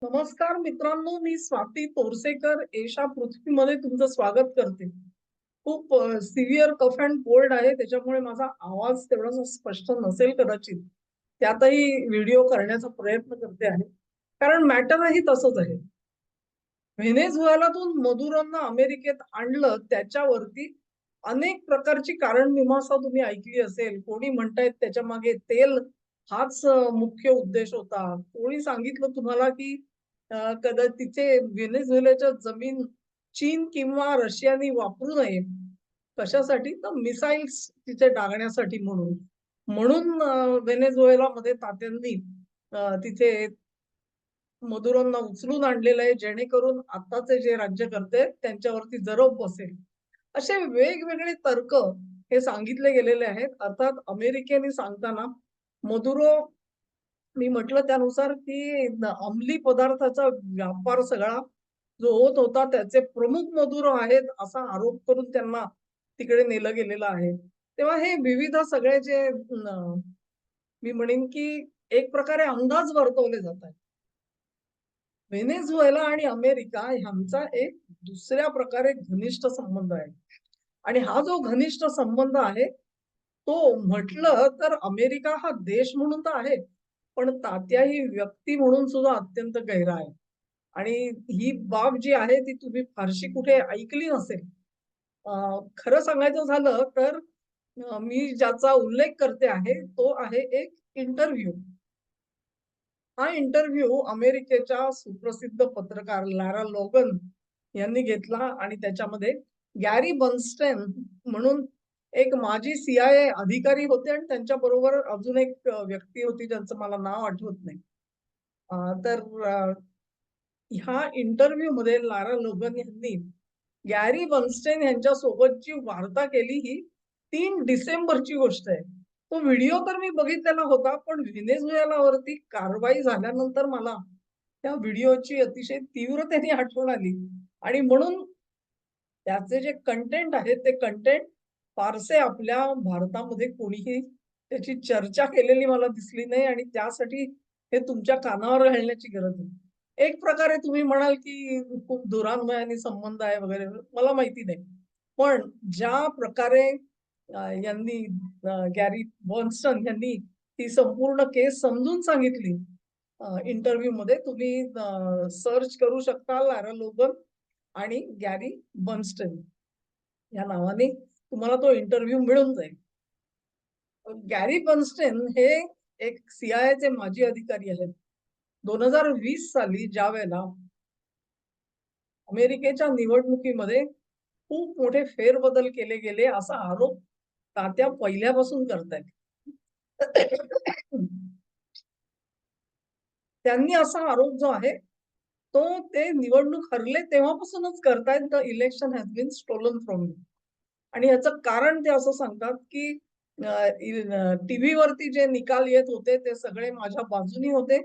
नमस्कार मित्रांनो, मी स्वाती तोरसेकर एशा पृथ्वीमध्ये तुमचं स्वागत करते. खूप सिव्हिअर कफ अँड कोल्ड आहे, त्याच्यामुळे माझा आवाज तेवढासा स्पष्ट नसेल कदाचित. त्यातही व्हिडिओ करण्याचा प्रयत्न करते आहे, कारण मॅटरही तसंच आहे. व्हेनेझुएलातून मदुरोंना अमेरिकेत आणलं, त्याच्यावरती अनेक प्रकारची कारणमीमांसा तुम्ही ऐकली असेल. कोणी म्हणतायत त्याच्या मागे तेल हाच मुख्य उद्देश होता. कोणी सांगितलं तुम्हाला की कदाचित तिथे व्हेनेझुएलाच्या जमीन चीन किंवा रशियानी वापरू नये. कशासाठी? तर मिसाईल्स तिथे डागण्यासाठी म्हणून. म्हणून व्हेनेझुएलामध्ये तात्यांनी तिथे मदुरोंना उचलून आणलेलं आहे, जेणेकरून आताचे जे राज्यकर्ते आहेत त्यांच्यावरती जरब बसेल. असे वेगवेगळे तर्क हे सांगितले गेलेले आहेत. अर्थात अमेरिकेने सांगताना मदुरो मी म्हटलं त्यानुसार की अंमली पदार्थाचा व्यापार सगळा जो होत होता त्याचे प्रमुख मदुरो आहेत असा आरोप करून त्यांना तिकडे नेलं गेलेलं आहे. तेव्हा हे विविध सगळे जे मी म्हणेन की एक प्रकारे अंदाज वर्तवले जातात. व्हेनेझुएला आणि अमेरिका ह्यांचा एक दुसऱ्या प्रकारे घनिष्ठ संबंध आहे. आणि हा जो घनिष्ठ संबंध आहे, तो म्हटलं तर अमेरिका हा देश म्हणून तर आहे, पण तात्या ही व्यक्ती म्हणून सुद्धा अत्यंत गहिरा आहे. आणि ही बाब जी आहे ती तुम्ही फारशी कुठे ऐकली नसेल. खरं सांगायचं झालं तर मी ज्याचा उल्लेख करते आहे, तो आहे एक इंटरव्ह्यू. हा इंटरव्ह्यू अमेरिकेच्या सुप्रसिद्ध पत्रकार लॅरा लोगन यांनी घेतला आणि त्याच्यामध्ये गॅरी बर्नस्टेन म्हणून एक माजी CIA अधिकारी होते आणि त्यांच्याबरोबर अजून एक व्यक्ती होती ज्यांचं मला नाव आठवत नाही. तर ह्या इंटरव्ह्यू मध्ये लारा लोगन यांनी गॅरी बर्नस्टेन यांच्या सोबतची वार्ता केली. ही 3 डिसेंबरची गोष्ट आहे. तो व्हिडिओ तर मी बघितलेला होता, पण व्हेनेझुएलावरती कारवाई झाल्यानंतर मला त्या व्हिडिओची अतिशय तीव्रतेने आठवण आली आणि म्हणून त्याचे जे कंटेंट आहे ते कंटेंट फारसे आपल्या भारतामध्ये कोणीही त्याची चर्चा केलेली मला दिसली नाही आणि त्यासाठी हे तुमच्या कानावर घालण्याची गरज आहे. एक प्रकारे तुम्ही म्हणाल की खूप दुरान्वयाने संबंध आहे वगैरे, मला माहिती नाही. पण ज्या प्रकारे यांनी गॅरी बर्नस्टन यांनी ही संपूर्ण केस समजून सांगितली इंटरव्ह्यू मध्ये, तुम्ही सर्च करू शकता लॅरा लोगन आणि गॅरी बर्नस्टन या नावाने तुम्हाला तो इंटरव्ह्यू मिळून जाईल. गॅरी बर्नस्टेन हे एक CIA माजी अधिकारी आहेत. 2020 साली ज्या वेळेला अमेरिकेच्या निवडणुकीमध्ये खूप मोठे फेरबदल केले गेले असा आरोप तात्या पहिल्यापासून करतायत. त्यांनी असा आरोप जो आहे तो ते निवडणूक हरले तेव्हापासूनच करतायत. The election has been stolen from me. आणि याचं कारण ते असं सांगतात की टीव्ही वरती जे निकाल येत होते ते सगळे माझ्या बाजूनी होते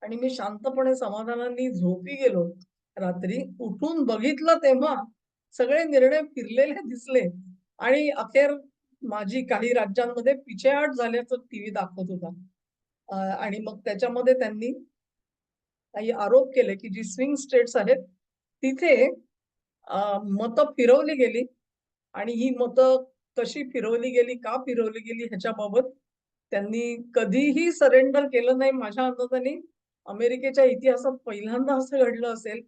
आणि मी शांतपणे समाधानाने झोपी गेलो. रात्री उठून बघितलं तेव्हा सगळे निर्णय फिरलेले दिसले आणि अखेर माझी काही राज्यांमध्ये पिछेहाट झाल्याचं टीव्ही दाखवत होता. आणि मग त्याच्यामध्ये त्यांनी काही आरोप केले की जी स्विंग स्टेट्स आहेत तिथे मतं फिरवली गेली आणि ही मतं कशी फिरवली गेली, का फिरवली गेली ह्याच्याबाबत त्यांनी कधीही सरेंडर केलं नाही. माझ्या अंदाजाने अमेरिकेच्या इतिहासात पहिल्यांदा असं घडलं असेल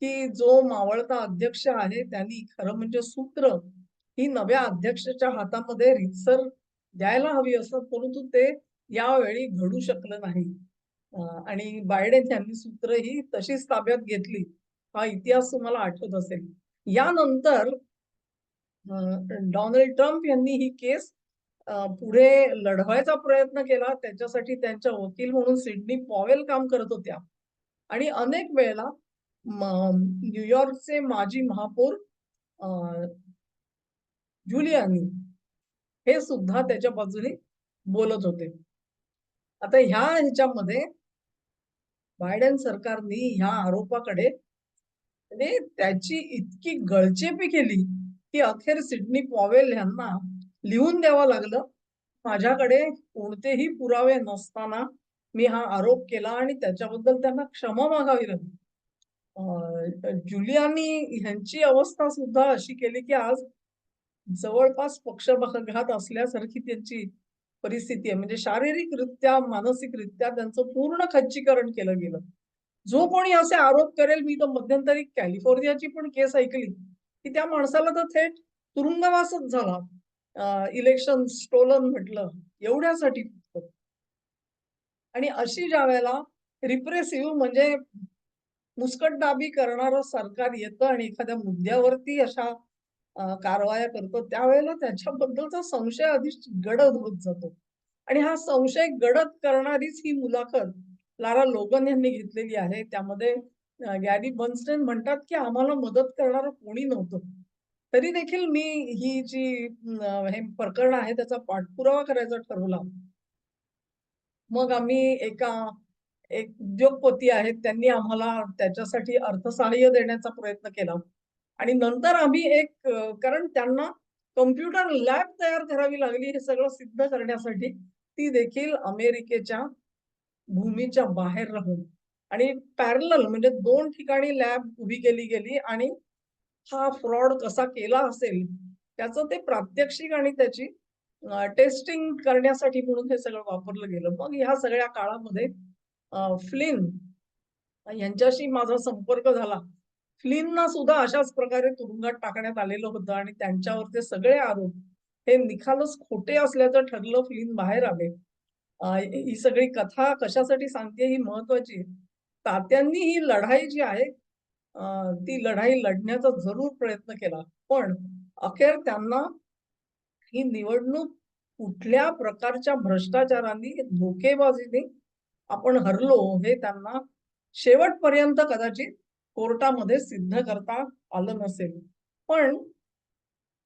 की जो मावळता अध्यक्ष आहे त्यांनी खरं म्हणजे सूत्र ही नव्या अध्यक्षाच्या हातामध्ये रीतसर द्यायला हवी असत, परंतु ते यावेळी घडू शकलं नाही. आणि बायडेन यांनी सूत्र ही तशीच ताब्यात घेतली. हा इतिहास तुम्हाला आठवत असेल. यानंतर डोनाल्ड ट्रम्प यांनी ही केस पुढे लढवायचा प्रयत्न केला. त्याच्यासाठी त्यांच्या वकील म्हणून सिडनी पॉवेल काम करत होत्या आणि अनेक वेळेला न्यूयॉर्कचे माजी महापौर जुलियानी हे सुद्धा त्याच्या बाजूने बोलत होते. आता ह्याच्यामध्ये बायडेन सरकारने ह्या आरोपाकडे म्हणजे त्याची इतकी गळचेपी केली की अखेर सिडनी पॉवेल यांना लिहून द्यावं लागलं, माझ्याकडे कोणतेही पुरावे नसताना मी हा आरोप केला आणि त्याच्याबद्दल त्यांना क्षमा मागावी लागली. जुलियानी ह्यांची अवस्था सुद्धा अशी केली, की आज जवळपास पक्षाघात असल्यासारखी त्यांची परिस्थिती आहे. म्हणजे शारीरिकरित्या, मानसिकरित्या त्यांचं पूर्ण खच्चीकरण केलं गेलं. जो कोणी असे आरोप करेल, मी तर मध्यंतरी कॅलिफोर्नियाची पण केस ऐकली, की त्या माणसाला तर थेट तुरुंगवासच झाला. इलेक्शन स्टोलन म्हटलं एवढ्यासाठी फक्त. आणि अशी ज्यावेळेला रिप्रेसिव्ह म्हणजे मुस्कटदाबी करणारं सरकार येतं आणि एखाद्या मुद्द्यावरती अशा कारवाया करतो, त्यावेळेला त्याच्याबद्दलचा संशय आधीच गडद होत जातो. आणि हा संशय गडद करणारीच ही मुलाखत लारा लोगन यांनी घेतलेली आहे. त्यामध्ये गॅरी बर्नस्टेन म्हणतात, की आम्हाला मदत करणारं कोणी नव्हतं. तरी देखील मी ही जी हे प्रकरण आहे त्याचा पाठपुरावा करायचा ठरवला. मग आम्ही एक उद्योगपती आहेत, त्यांनी आम्हाला त्याच्यासाठी अर्थसहाय्य देण्याचा प्रयत्न केला. आणि नंतर आम्ही कारण त्यांना कॉम्प्युटर लॅब तयार करावी लागली हे सगळं सिद्ध करण्यासाठी. ती देखील अमेरिकेच्या भूमीच्या बाहेर राहून आणि पॅरलल म्हणजे 2 ठिकाणी लॅब उभी केली गेली आणि हा फ्रॉड कसा केला असेल, त्याचं ते प्रात्यक्षिक आणि त्याची टेस्टिंग करण्यासाठी म्हणून हे सगळं वापरलं गेलं. मग ह्या सगळ्या काळामध्ये फ्लिन यांच्याशी माझा संपर्क झाला. फ्लिनना सुद्धा अशाच प्रकारे तुरुंगात टाकण्यात आलेलं होतं आणि त्यांच्यावरचे सगळे आरोप हे निखालस खोटे असल्याचं ठरलं. फ्लिन बाहेर आले. ही सगळी कथा कशासाठी सांगते ही महत्वाची आहे. तात्यांनी ही लढाई जी आहे ती लढाई लढण्याचा जरूर प्रयत्न केला. पण अखेर त्यांना ही निवडणूक कुठल्या प्रकारच्या भ्रष्टाचारांनी, धोकेबाजीने आपण हरलो हे त्यांना शेवटपर्यंत कदाचित कोर्टामध्ये सिद्ध करता आलं नसेल. पण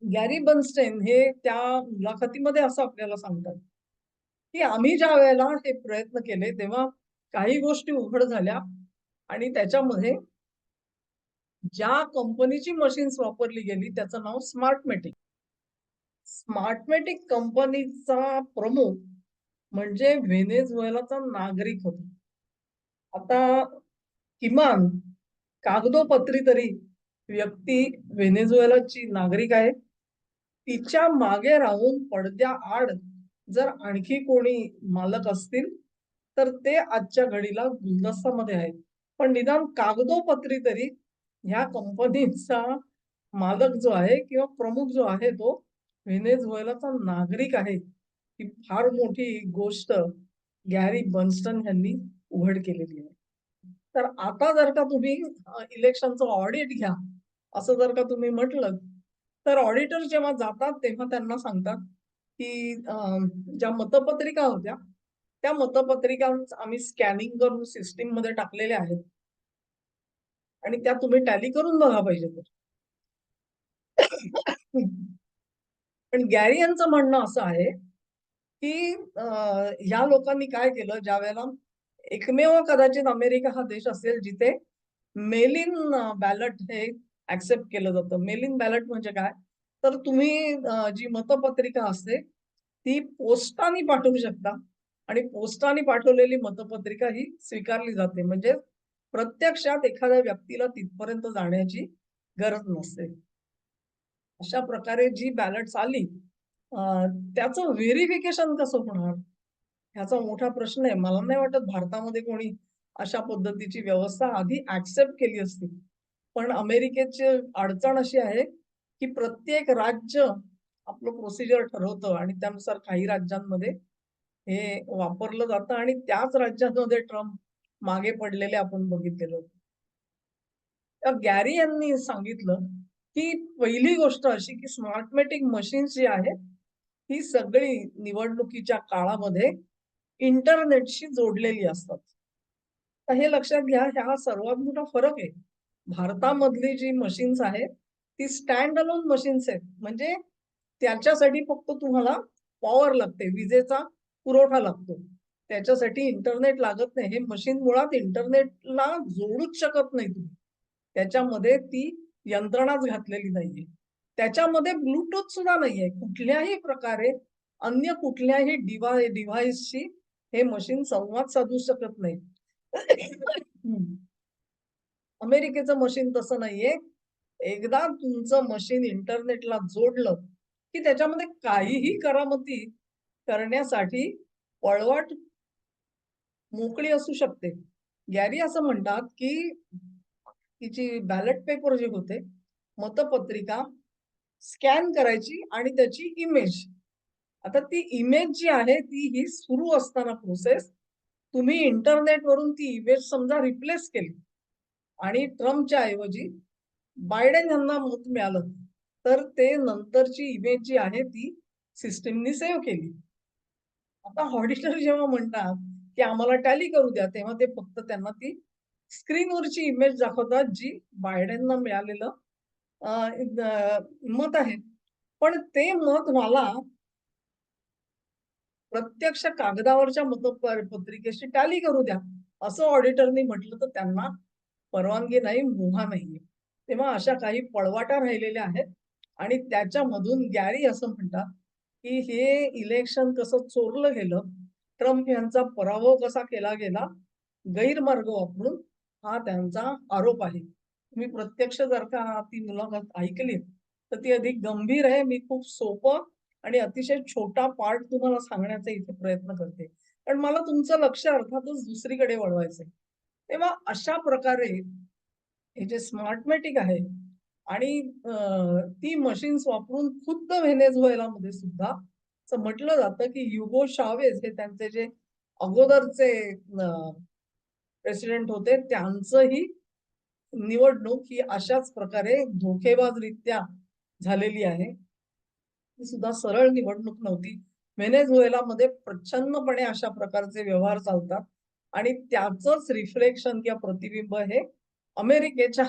गॅरी बर्नस्टेन हे त्या मुलाखतीमध्ये असं आपल्याला सांगतात, की आम्ही ज्या वेळेला हे प्रयत्न केले तेव्हा काही गोष्टी उघड झाल्या आणि त्याच्यामध्ये ज्या कंपनीची मशीन्स वापरली गेली त्याचं नाव स्मार्टमॅटिक. स्मार्टमॅटिक कंपनीचा प्रमुख म्हणजे व्हेनेझुएलाचा नागरिक होता. आता किमान कागदोपत्री तरी व्यक्ती व्हेनेझुएलाची नागरिक आहे. तिच्या मागे राहून पडद्याआड जर आणखी कोणी मालक असतील, तर ते आजच्या घडीला गुलदस्त्यामध्ये आहेत. पण निदान कागदोपत्री तरी ह्या कंपनीचा मालक जो आहे किंवा प्रमुख जो आहे तो व्हेनेझुएलाचा नागरिक आहे. ही फार मोठी गोष्ट गॅरी बर्नस्टन यांनी उघड केलेली आहे. तर आता जर का तुम्ही इलेक्शनचं ऑडिट घ्या, असं जर का तुम्ही म्हटलं, तर ऑडिटर जेव्हा जातात तेव्हा त्यांना सांगतात, की ज्या मतपत्रिका होत्या, त्या मतपत्रिका आम्ही स्कॅनिंग करून सिस्टममध्ये टाकलेल्या आहेत आणि त्या तुम्ही टॅली करून बघा पाहिजे तर. पण गॅरी यांचं म्हणणं असं आहे, की ह्या लोकांनी काय केलं ज्यावेळेला एकमेव कदाचित अमेरिका हा देश असेल जिथे मेल इन बॅलट हे ऍक्सेप्ट केलं जातं. मेल इन बॅलट म्हणजे काय? तर तुम्ही जी मतपत्रिका असते ती पोस्टाने पाठवू शकता आणि पोस्टाने पाठवलेली मतपत्रिका ही स्वीकारली जाते. म्हणजे प्रत्यक्षात एखाद्या व्यक्तीला तिथपर्यंत जाण्याची गरज नसते. अशा प्रकारे जी बॅलट्स आली त्याचं व्हेरिफिकेशन कसं होणार? ह्याचा मोठा प्रश्न आहे. मला नाही वाटत भारतामध्ये कोणी अशा पद्धतीची व्यवस्था आधी ऍक्सेप्ट केली असती. पण अमेरिकेची अडचण अशी आहे, की प्रत्येक राज्य आपलं प्रोसिजर ठरवतं आणि त्यानुसार काही राज्यांमध्ये हे वापरलं जातं आणि त्याच राज्यांमध्ये ट्रम्प मागे पडलेले आपण बघितलेलं. तर गॅरी यांनी सांगितलं, की पहिली गोष्ट अशी, की स्मार्टमॅटिक मशीन्स जी आहेत, ही सगळी निवडणुकीच्या काळामध्ये इंटरनेटशी जोडलेली असतात. तर हे लक्षात घ्या, हा सर्वात मोठा फरक आहे. भारतामधली जी मशीन्स आहेत, ती स्टँड अलोन मशीन्स आहेत. म्हणजे त्याच्यासाठी फक्त तुम्हाला पॉवर लागते, विजेचा पुरवठा लागतो. त्याच्यासाठी इंटरनेट लागत नाही. हे मशीन मुळात इंटरनेटला जोडूच शकत नाही तुम्ही. त्याच्यामध्ये ती यंत्रणाच घातलेली नाहीये. त्याच्यामध्ये ब्लूटूथ सुद्धा नाहीये. कुठल्याही प्रकारे अन्य कुठल्याही डिव्हाइसशी हे मशीन संवाद साधू शकत नाही. हं. अमेरिकेचं मशीन तसं नाहीये. एकदा तुमचं मशीन इंटरनेटला जोडलं, की त्याच्यामध्ये काहीही करामती करण्यासाठी पळवाट मोकळी असू शकते. गॅरी असं म्हणतात, की तिची बॅलेट पेपर जे होते, मतपत्रिका स्कॅन करायची आणि त्याची इमेज. आता ती इमेज जी आहे ती ही सुरू असताना प्रोसेस तुम्ही इंटरनेटवरून ती इमेज समजा रिप्लेस केली आणि ट्रम्पच्या ऐवजी बायडेन यांना मत मिळालं, तर ते नंतरची इमेज जी आहे ती सिस्टमनी सेव्ह केली. आता ऑडिटर जेव्हा म्हणतात, की आम्हाला टॅली करू द्या, तेव्हा ते फक्त त्यांना ती स्क्रीनवरची इमेज दाखवतात, जी बायडेनला मिळालेलं अ, मत आहे. पण ते मत मला प्रत्यक्ष कागदावरच्या पत्रिकेशी टॅली करू द्या, असं ऑडिटरनी म्हटलं तर त्यांना परवानगी नाही, मुभा नाहीये. तेव्हा अशा काही पळवाटा राहिलेल्या आहेत आणि त्याच्यामधून गॅरी असं म्हणतात, की हे इलेक्शन कसं चोरलं गेलं, ट्रम्प यांचा पराभव कसा केला गेला, गैरमार्ग वापरून, हा त्यांचा आरोप आहे. तुम्ही प्रत्यक्ष जर का ती मुलाखत ऐकली, तर ती अधिक गंभीर आहे. मी खूप सोपं आणि अतिशय छोटा पार्ट तुम्हाला सांगण्याचा इथे प्रयत्न करते. कारण मला तुमचं लक्ष अर्थातच दुसरीकडे वळवायचंय. तेव्हा अशा प्रकारे हे जे स्मार्टमॅटिक आहे आणि ती मशीन्स वापरून खुद्द व्हेनेझुएलामध्ये सुद्धा असं म्हटलं जातं, की ह्युगो शावेज हे त्यांचे जे अगोदरचे प्रेसिडेंट होते, त्यांचंही निवडणूक ही अशाच प्रकारे धोकेबाजरित्या झालेली आहे. ती सुद्धा सरळ निवडणूक नव्हती. व्हेनेझुएलामध्ये प्रचंडपणे अशा प्रकारचे व्यवहार चालतात आणि त्याचंच रिफ्लेक्शन किंवा प्रतिबिंब हे अमेरिकेच्या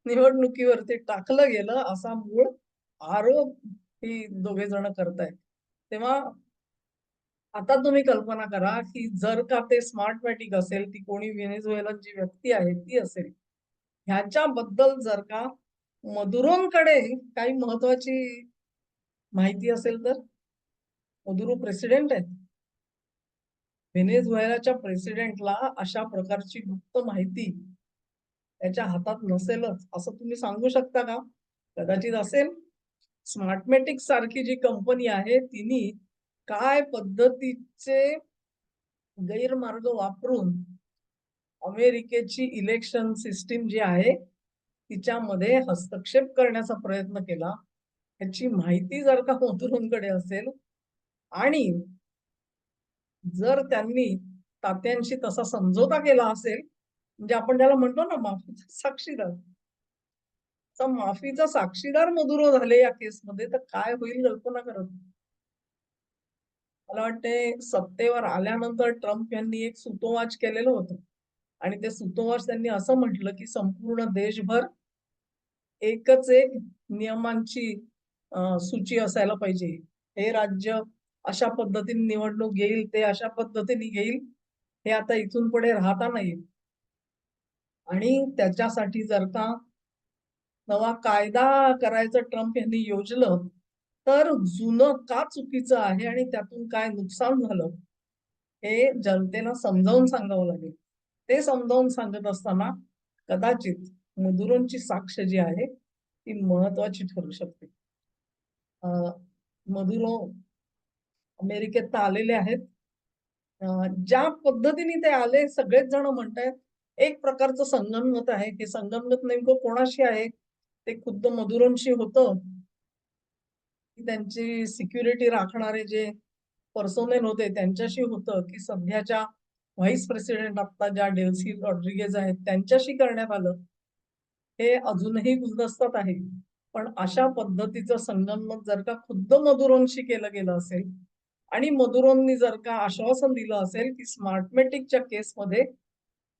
निवडणुकीवरती टाकलं गेलं असा मूळ आरोप ही दोघे जण करतायत. तेव्हा आता तुम्ही कल्पना करा, की जर का ते स्मार्टमॅटिक असेल, ती कोणी व्हेनेझुएलन जी व्यक्ती आहे ती असेल, ह्याच्याबद्दल जर का मदुरोंकडे काही महत्वाची माहिती असेल तर? मदुरो प्रेसिडेंट आहेत. व्हेनेझुएलाच्या प्रेसिडेंटला अशा प्रकारची गुप्त माहिती त्याच्या हातात नसेलच, असं तुम्ही सांगू शकता का? कदाचित असेल. स्मार्टमॅटिक सारखी जी कंपनी आहे, तिनी काय पद्धतीचे गैरमार्ग वापरून अमेरिकेची इलेक्शन सिस्टीम जी आहे, तिच्यामध्ये हस्तक्षेप करण्याचा प्रयत्न केला. ह्याची माहिती जर का मदुरोंकडे असेल आणि जर त्यांनी तात्यांशी तसा समझोता केला असेल, म्हणजे आपण त्याला म्हणतो ना माफीचा साक्षीदार. तर माफीचा साक्षीदार मदुरो झाले या केसमध्ये, तर काय होईल कल्पना करा. मला वाटतंय सत्तेवर आल्यानंतर ट्रम्प यांनी एक सूतोवाच केलेलं होतं आणि ते सूतोवाच त्यांनी असं म्हटलं, की संपूर्ण देशभर एकच एक नियमांची सूची असायला पाहिजे. हे राज्य अशा पद्धतीने निवडणूक घेईल, ते अशा पद्धतीने घेईल. हे आता इथून पुढे राहता नाही येईल. आणि त्याच्यासाठी जर का नवा कायदा करायचं ट्रम्प यांनी योजलं, तर जुनं का चुकीचं आहे आणि त्यातून काय नुकसान झालं, हे जनतेला समजावून सांगावं लागेल. ते समजावून सांगत असताना कदाचित मदुरोंची साक्ष जी आहे, ती महत्वाची ठरू शकते. अ, मदुरो अमेरिकेत तर आलेले आहेत. अ, ज्या पद्धतीने ते आले सगळेच जण म्हणतायत, एक प्रकारचं संगनमत आहे. हे संगनमत नेमकं कोणाशी आहे? ते खुद्द मदुरोंशी होतं, की त्यांची सिक्युरिटी राखणारे जे पर्सोनेल होते त्यांच्याशी होतं, की सध्याच्या व्हाईस प्रेसिडेंट आता ज्या डेल्सी रॉड्रिगेज आहेत त्यांच्याशी करण्यात आलं. हे अजूनही गुलदस्त्यात आहे. पण अशा पद्धतीचं संगनमत जर का खुद्द मदुरोंशी केलं गेलं असेल आणि मदुरोंनी जर का आश्वासन दिलं असेल, की स्मार्टमॅटिकच्या केसमध्ये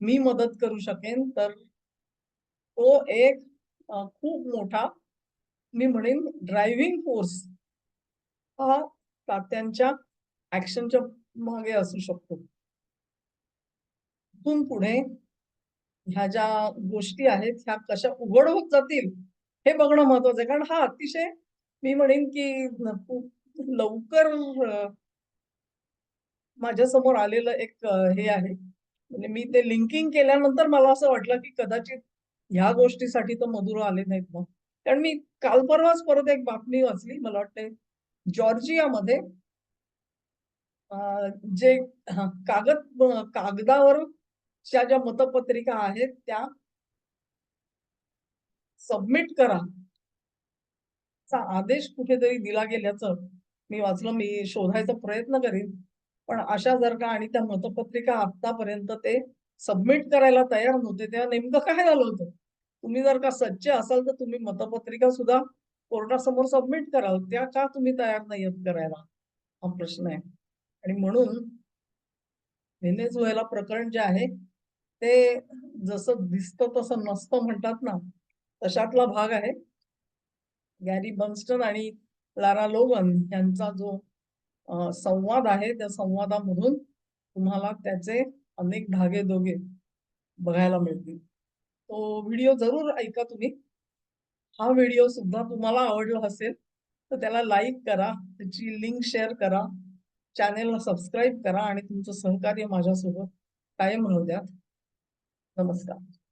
मी मदत करू शकेन, तर तो एक खूप मोठा मी म्हणेन ड्रायव्हिंग फोर्स हा तात्यांच्या ॲक्शनच्या मागे असू शकतो. इथून पुढे ह्या ज्या गोष्टी आहेत, ह्या कशा उघड होत जातील, हे बघणं महत्वाचं आहे. कारण हा अतिशय मी म्हणेन, की खूप लवकर माझ्या समोर आलेलं एक हे आहे. म्हणजे मी ते लिंकिंग केल्यानंतर मला असं वाटलं, की कदाचित ह्या गोष्टीसाठी तर मधुर आले नाहीत मग. कारण मी काल परवाच परत एक बातमी वाचली. मला वाटते जॉर्जियामध्ये अ, जे कागदावरच्या ज्या मतपत्रिका आहेत त्या सबमिट करा चा आदेश कुठेतरी दिला गेल्याचं मी वाचलं. मी शोधायचा प्रयत्न करीन. पण अशा जर का आणि त्या मतपत्रिका आत्तापर्यंत ते सबमिट करायला तयार नव्हते, तेव्हा नेमकं काय झालं होतं? तुम्ही जर का सच्चे असाल, तर तुम्ही मतपत्रिका सुद्धा कोर्टासमोर सबमिट कराल. त्या का तुम्ही तयार नाहीयेत करायला? हा प्रश्न आहे. आणि म्हणून व्हेनेझुएला प्रकरण जे आहे, ते जसं दिसतं तसं नसतं म्हणतात ना, तशातला भाग आहे. गॅरी बर्न्स्टन आणि लारा लोगन यांचा जो संवाद आहे, त्या संवादामधून तुम्हाला त्याचे अनेक धागेदोगे बघायला मिळतील. तो व्हिडिओ जरूर ऐका तुम्ही. हा व्हिडिओ सुद्धा तुम्हाला आवडला असेल, तर त्याला लाईक करा, त्याची लिंक शेअर करा, चॅनेलला सबस्क्राईब करा आणि तुमचं सहकार्य माझ्यासोबत कायम राहू द्या. नमस्कार.